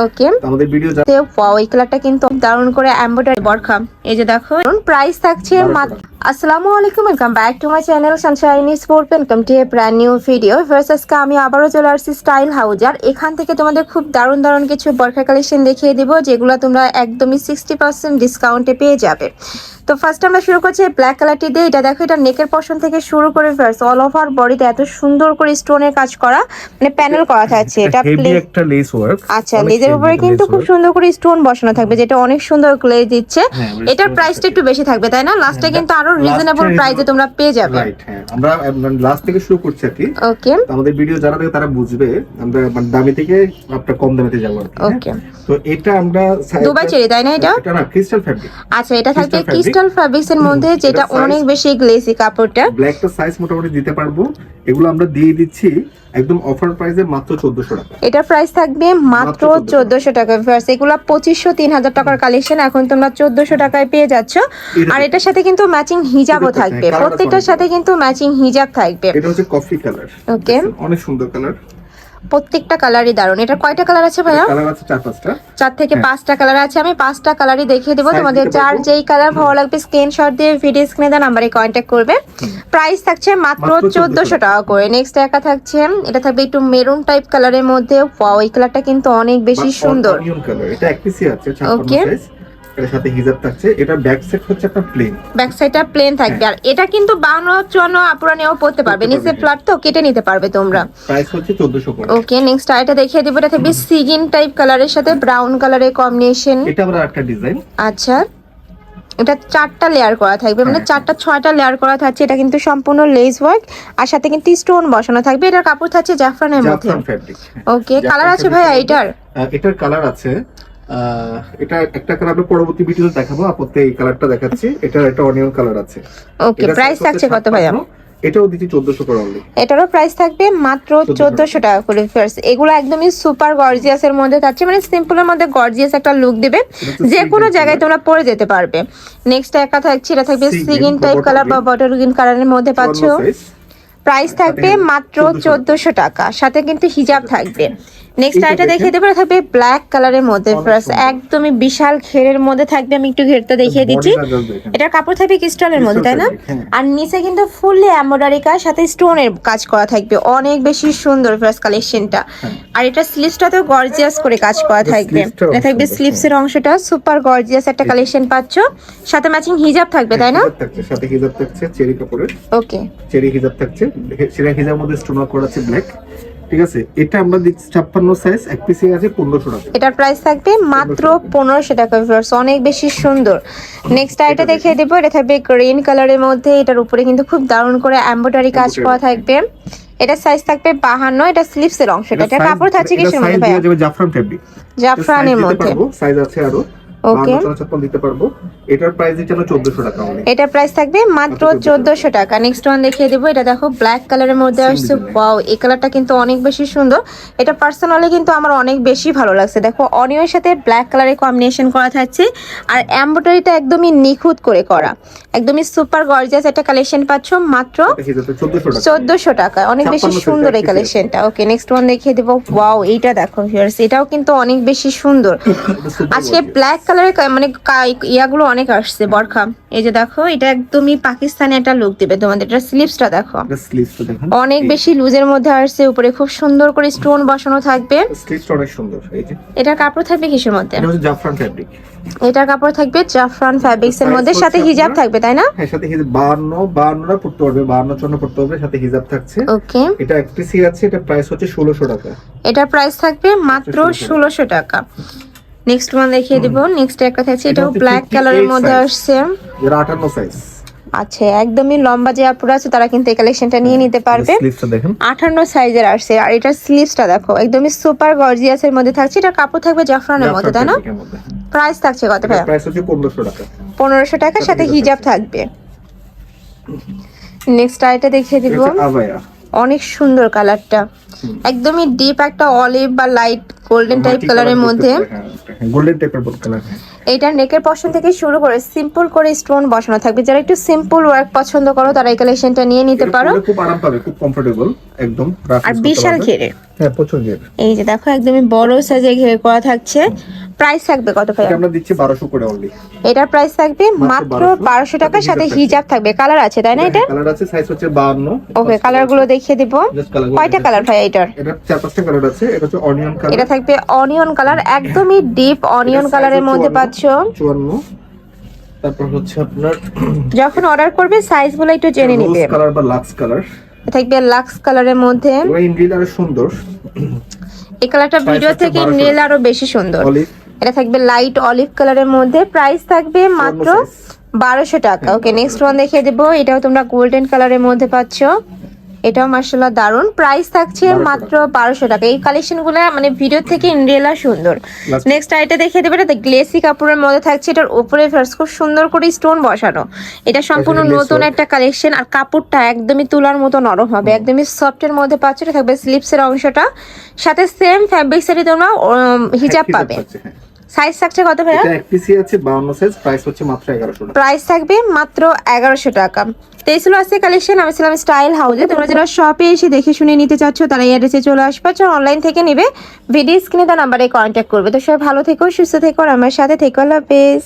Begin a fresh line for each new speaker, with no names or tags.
ওকে আমাদের ভিডিওতে ওই কালারটা কিন্তু দারুণ করে এমব্রয়ডারি বরখা। এই যে দেখো প্রাইস থাকছে আসসালামু আলাইকুম, welcome back to my channel Sunshine sport. Welcome to A brand new video. First আজকে আমি আবারও চলে আসছি স্টাইল হাউজ, আর এখান থেকে তোমাদের খুব দারুণ দারুণ কিছু বরখা কালেকশন দেখিয়ে দিব, যেগুলো তোমরা একদমই 60% ডিসকাউন্টে পেয়ে যাবে। তো ফার্স্ট আমরা শুরু করছি ব্ল্যাক কালারটি দিয়ে। এটা দেখো, এটা নেকের পশন থেকে শুরু করে ফার্স্ট অল ওভার বডিতে এত সুন্দর করে স্টোনের কাজ করা, মানে প্যানেল করা থাকছে। এটা
একটা লেস ওয়ার্ক।
আচ্ছা, লেজের উপরে কিন্তু খুব সুন্দর করে স্টোন বসানো থাকবে, যেটা অনেক সুন্দর গ্লেজ দিচ্ছে। এটার প্রাইসটা একটু বেশি থাকবে, তাই না? লাস্টে কিন্তু আরো রিজনেবল প্রাইসে তোমরা পেয়ে যাবে।
রাইট, হ্যাঁ আমরা লাস্ট থেকে শুরু করছি আর কি।
ওকে,
আমাদের ভিডিও যারা দেখে তারা বুঝবে আমরা দামি থেকে আপনার কম দামিতে যাব আর কি।
ওকে,
তো এটা আমরা
দুবাই চেরি, তাই না? এটা
না ক্রিস্টাল ফ্যাব্রিক।
আচ্ছা, এটা থাকবে ক্রিস্টাল ফ্যাব্রিক্স এর মধ্যে, যেটা অনেক বেশি গ্লেসি কাপড়টা।
ব্ল্যাকটা সাইজ মোটামুটি দিতে পারবো। এগুলো আমরা দিয়ে দিচ্ছি একদম অফার প্রাইসে মাত্র 1400 টাকা।
এটার প্রাইস থাকবে মাত্র 1400 টাকা। ফার্স্ট এগুলো 2500-3000 টাকার কালেকশন, এখন তোমরা 1400 টাকায় পেয়ে যাচ্ছ। আর এটার সাথে কিন্তু ম্যাচিং হিজাবও থাকবে, প্রত্যেকটার সাথে কিন্তু ম্যাচিং হিজাব থাকবে।
এটা হচ্ছে কফি কালার।
ওকে,
অনেক সুন্দর কালার,
প্রত্যেকটা কালারই দারুণ। এটা কয়টা কালার আছে ভাইয়া?
কালার আছে 4-5টা,
4 থেকে 5টা কালার আছে। আমি 5টা কালারই দেখিয়ে দেবো তোমাদের। যার যেই কালার ভালো লাগবে স্ক্রিনশট দিয়ে ভিডিও স্ক্রিনে দেওয়া নাম্বারে কন্ট্যাক্ট করবে। প্রাইস থাকছে মাত্র 1400 টাকা করে। নেক্সট একা থাকছে, এটা থাকবে একটু মেরুন টাইপ কালারের মধ্যে। ওয়াও, এই কালারটা কিন্তু অনেক বেশি সুন্দর।
এটা এক পিসি আছে 56 সাইজ। এর সাথে হিজাব থাকছে। এটা ব্যাক সাইড হচ্ছে একটা প্লেন,
ব্যাক সাইডটা প্লেন থাকবে। আর এটা কিন্তু 52-54 আপুরা নিয়েও পড়তে পারবে, নিচে ফ্ল্যাট তো কেটে নিতে পারবে তোমরা।
প্রাইস হচ্ছে 1400 করে।
ওকে, নেক্সট আইটা দেখিয়ে দিব। এটা থাকবে সিগিন টাইপ কালারের সাথে ব্রাউন কালারের কম্বিনেশন।
এটা আবার একটা ডিজাইন।
আচ্ছা, এটা 4টা লেয়ার করা থাকবে, মানে 4টা-6টা লেয়ার করা থাকছে। এটা কিন্তু সম্পূর্ণ লেস ওয়ার্ক, আর সাথে কিন্তু স্টোন বসানো থাকবে। এটার কাপড় থাকছে জাফরানের মধ্যে। ওকে, কালার আছে ভাইয়া
এটার কালার আছে। এটা একটা কালার আমরা পরবর্তী ভিডিওতে দেখাবো, আপাতত এই কালারটা দেখাচ্ছি। এটা অনিয়ন কালার আছে।
ওকে, প্রাইস থাকছে কত ভাইয়া?
এটাও দিচ্ছি 1400 করে অনলি।
এটারও প্রাইস থাকবে মাত্র 1400 টাকা করে। ফার্স্ট এগুলো একদমই সুপার গর্জিয়াস এর মধ্যে থাকছে, মানে সিম্পলের মধ্যে গর্জিয়াস একটা লুক দিবে, যে কোনো জায়গায় তোমরা পরে যেতে পারবে। নেক্সট একা থাকছে, এটা থাকবে সিগিন টাইপ কালার বা বটল গ্রিন কালারের মধ্যে পাচ্ছ। প্রাইস থাকবে মাত্র 1400 টাকা, সাথে কিন্তু হিজাব থাকবে। নেক্সট আইটা দেখিয়ে দেবো, থাকবে ব্ল্যাক কালারের মধ্যে। ফার্স্ট একদমই বিশাল ঘেরের মধ্যে থাকবে। আমি একটু ঘেরটা দেখিয়ে দিচ্ছি। এটার কাপড় থাকবে ক্রিস্টালের মধ্যে, তাই না? আর নিচে কিন্তু ফুললি এমব্রয়ডারি কাজ, সাথে স্টোনের কাজ করা থাকবে। অনেক বেশি সুন্দর ফার্স্ট কালেকশনটা। আর এটা স্লিভসটাতেও গর্জিয়াস করে কাজ করা থাকবে। এটা থাকবে স্লিভসের অংশটা, সুপার গর্জিয়াস একটা কালেকশন পাচ্ছ। সাথে ম্যাচিং হিজাব থাকবে, তাই না?
সাথে হিজাব থাকছে চেরি কাপড়ের।
ওকে,
চেরি হিজাব থাকছে। সেটা হিজাবের মধ্যে স্টোন করা আছে ব্ল্যাক। ঠিক আছে, এটা আমরা দিচ্ছি 56 সাইজ, এক পিসে আছে 1500 টাকা।
এটার প্রাইস থাকবে মাত্র 1500 টাকা। ভিউয়ার্স, অনেক বেশি সুন্দর। নেক্সট আইটা দেখিয়ে দেবো, এটা থাকবে গ্রিন কালারের মধ্যে। এটার উপরে কিন্তু খুব দারুণ করে এমব্রয়ডারি কাজ করা থাকবে। এটা সাইজ থাকবে 52। এটা স্লিভসের অংশটা। এটা কাপড় থাকছে কিসের মধ্যে ভাই?
জাফরান ফেব্রিক,
জাফরানের মধ্যে।
সাইজ আছে আরো।
ওকে,
দিতে পারবো। এটার প্রাইস দিচ্ছি 1400 টাকা অনলি।
এটার প্রাইস থাকবে মাত্র 1400 টাকা। নেক্সট ওয়ান দেখিয়ে দেবো, এটা দেখো ব্ল্যাক কালারের মধ্যে আসছে। ওয়াও, এই কালারটা কিন্তু অনেক বেশি সুন্দর। এটা পার্সোনালি কিন্তু আমার অনেক বেশি ভালো লাগছে। দেখো, অনিয়নের সাথে ব্ল্যাক কালারের কম্বিনেশন করা থাকছে, আর এমব্রয়ডারিটা একদমই নিখুঁত করে করা, একদমই সুপার গর্জিয়াস একটা কালেকশন পাচ্ছ মাত্র 1400 টাকা। অনেক বেশি সুন্দর এই কালেকশনটা। ওকে, নেক্সট ওয়ান দেখিয়ে দেবো। ওয়াও, এইটা দেখো ভিউয়ার্স, এটাও কিন্তু অনেক বেশি সুন্দর। আজকে ব্ল্যাক কালারের মানে ইয়াগুলো অনেক আসছে বরখা। এই যে দেখো, এটা একদমই পাকিস্তানি একটা লুক দিবে তোমাদের। এটা স্লিভসটা দেখো, অনেক বেশি লুজের মধ্যে আসছে। উপরে খুব সুন্দর করে স্টোন বসানো থাকবে।
স্লিভসটা অনেক সুন্দর। এই যে
এটার কাপড় থাকবে কিসের মধ্যে?
এটা হচ্ছে জাফরান ফেব্রিক।
এটার কাপড় থাকবে জাফরান ফ্যাব্রিক্স এর মধ্যে, সাথে হিজাব থাকবে, তাই না?
হ্যাঁ, সাথে হিজাব 52 পড়তে পারবে, 52 পড়তে হবে, সাথে হিজাব থাকছে।
ওকে,
এটা এক পিসি আছে। এটা প্রাইস হচ্ছে 1600 টাকা।
এটার প্রাইস থাকবে মাত্র 1600 টাকা। নেক্সট ওয়ান দেখিয়ে দিব। নেক্সট একটা থাকছে, এটাও ব্ল্যাক কালারের মধ্যে আসছে।
এর 58 সাইজ।
আচ্ছা, একদমই লম্বা যে আপুরা আছে তারা কিন্তু এই কালেকশনটা নিয়ে নিতে পারবে।
স্লিভসটা দেখেন,
58 সাইজের আসছে। আর এটার স্লিভসটা দেখো, একদমই সুপার গর্জিয়াস এর মধ্যে থাকছে। এটা কাপড় থাকবে জাফরানের মধ্যে, তাই না? প্রাইস থাকছে কত ভাই?
প্রাইস হচ্ছে 1500 টাকা।
1500 টাকার সাথে হিজাব থাকবে। নেক্সট আইটা দেখিয়ে দিব। অনেক সুন্দর কালারটা, একদমই ডিপ একটা অলিভ বা লাইট গোল্ডেন টাইপ কালারের মধ্যে।
গোল্ডেন টাইপের বোল কালার।
এইটার নেকের পশন থেকে শুরু করে সিম্পল করে স্টোন বসানো থাকবে। যারা একটু সিম্পল ওয়ার্ক পছন্দ করো তারা এই কালেকশনটা নিয়ে নিতে পারো।
খুব আরাম পাবে, খুব কমফোর্টেবল একদম।
আর বিশাল ঘেরে,
হ্যাঁ প্রচুর ঘের।
এই যে দেখো একদমই বড় সাইজে ঘের করা থাকছে। প্রাইস থাকবে কত ভাই?
আমরা দিচ্ছি 1200 করে অনলি।
এটার প্রাইস থাকবে মাত্র 1200 টাকার সাথে হিজাব থাকবে। কালার আছে তাই না? এটা
কালার আছে, সাইজ হচ্ছে 52।
ওকে, কালার গুলো দেখিয়ে দিব। কয়টা কালার ভাই এটার?
এটা 4-5টা কালার আছে। এটা হচ্ছে অনিয়ন কালার।
এটা থাকবে অনিয়ন কালার, একদমই ডিপ অনিয়ন কালারের মধ্যে পাচ্ছো।
54। তারপর হচ্ছে আপনার
যখন অর্ডার করবে সাইজগুলো একটু জেনে নিবে।
রোজ কালার বা লাক্স কালার
থাকবে লাক্স কালারের মধ্যে।
ওই ইন্ডিয়ান আর সুন্দর।
এই কালারটা ভিডিও থেকে নীল আরো বেশি সুন্দর।
অলিভ।
এটা থাকবে লাইট অলিভ কালারের মধ্যে। প্রাইস থাকবে মাত্র 1200 টাকা। ওকে, নেক্সট ওয়ান দেখিয়ে দেবো। এটাও তোমরা গোল্ডেন কালারের মধ্যে পাচ্ছো। এটাও মাশাআল্লাহ দারুন। প্রাইস থাকছে মাত্র 1200 টাকা। এই কালেকশনগুলো মানে ভিডিও থেকে ইনরিয়েল সুন্দর। নেক্সট আইটা দেখিয়ে দেবে। এটা গ্লেসি কাপড়ের মধ্যে থাকছে। এটার উপরে ফার্স্ট খুব সুন্দর করে স্টোন বসানো। এটা সম্পূর্ণ নতুন একটা কালেকশন। আর কাপড়টা একদমই তুলার মতো নরম হবে, একদমই সফটের মধ্যে পাচ্ছ। এটা থাকবে স্লিপসের অংশটা, সাথে সেম ফ্যাব্রিক্সেরই তোমরা হিজাব পাবে। সাইজ থাকছে কত ভাইয়া?
এটা এক পিসি আছে 52 সাইজ। প্রাইস হচ্ছে মাত্র 1100 টাকা।
প্রাইস থাকবে মাত্র 1100 টাকা। তো এই ছিল আজকে কালেকশন। আমি ছিলাম স্টাইল হাউসে। তোমরা যারা শপে এসে দেখে শুনে নিতে চাচ্ছ তারা এই অ্যাড্রেসে চলে আসবে। অনলাইন থেকে নিবে ভিডিও স্ক্রিনে তার নাম্বারে কন্ট্যাক্ট করবে। তো সবাই ভালো থেকো, সুস্থ থেকো, আর আমার সাথে থেকো। আল্লাহ হাফেজ।